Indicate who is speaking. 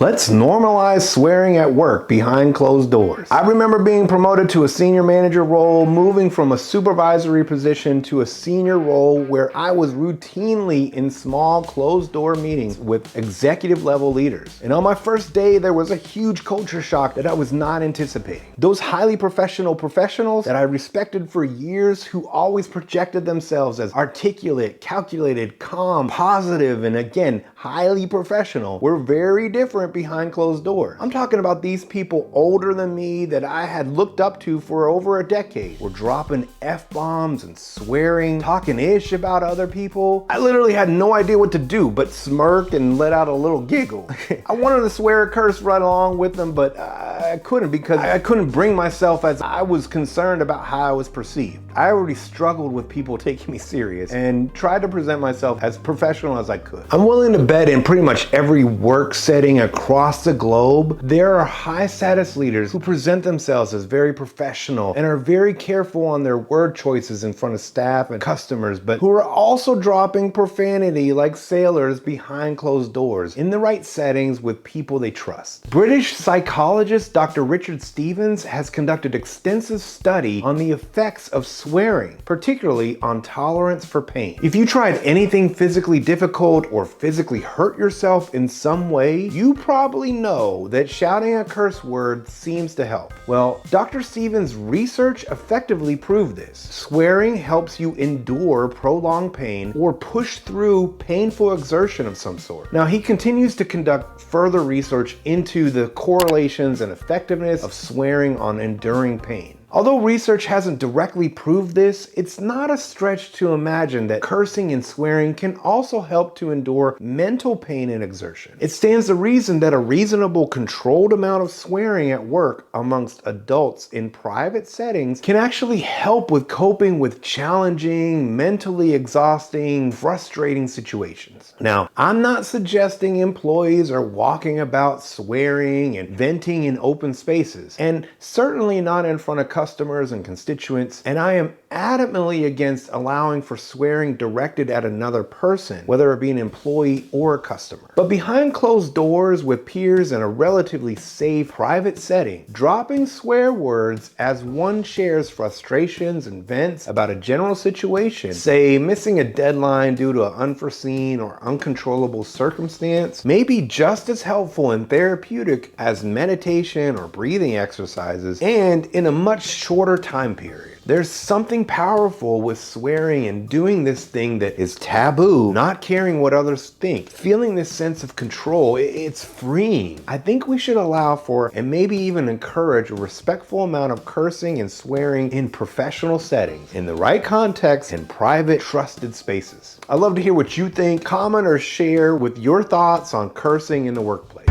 Speaker 1: Let's normalize swearing at work behind closed doors. I remember being promoted to a senior manager role, moving from a supervisory position to a senior role where I was routinely in small closed door meetings with executive level leaders. And on my first day, there was a huge culture shock that I was not anticipating. Those highly professional professionals that I respected for years, who always projected themselves as articulate, calculated, calm, positive, and again, highly professional, were very different behind closed doors. I'm talking about these people older than me that I had looked up to for over a decade, were dropping F-bombs and swearing, talking ish about other people. I literally had no idea what to do but smirk and let out a little giggle. I wanted to swear a curse right along with them, but I couldn't, because I couldn't bring myself, as I was concerned about how I was perceived. I already struggled with people taking me serious and tried to present myself as professional as I could. I'm willing to bet in pretty much every work setting across the globe, there are high status leaders who present themselves as very professional and are very careful on their word choices in front of staff and customers, but who are also dropping profanity like sailors behind closed doors in the right settings with people they trust. British psychologist Dr. Richard Stevens has conducted extensive study on the effects of swearing, particularly on tolerance for pain. If you tried anything physically difficult or physically hurt yourself in some way, you probably know that shouting a curse word seems to help. Well, Dr. Stevens' research effectively proved this. Swearing helps you endure prolonged pain or push through painful exertion of some sort. Now, he continues to conduct further research into the correlations and effectiveness of swearing on enduring pain. Although research hasn't directly proved this, it's not a stretch to imagine that cursing and swearing can also help to endure mental pain and exertion. It stands to reason that a reasonable, controlled amount of swearing at work amongst adults in private settings can actually help with coping with challenging, mentally exhausting, frustrating situations. Now, I'm not suggesting employees are walking about swearing and venting in open spaces, and certainly not in front of customers and constituents, and I am adamantly against allowing for swearing directed at another person, whether it be an employee or a customer. But behind closed doors with peers in a relatively safe private setting, dropping swear words as one shares frustrations and vents about a general situation, say missing a deadline due to an unforeseen or uncontrollable circumstance, may be just as helpful and therapeutic as meditation or breathing exercises, and in a much shorter time period. There's something powerful with swearing and doing this thing that is taboo, not caring what others think, feeling this sense of control. It's freeing. I think we should allow for, and maybe even encourage, a respectful amount of cursing and swearing in professional settings, in the right context, in private, trusted spaces. I'd love to hear what you think. Comment or share with your thoughts on cursing in the workplace.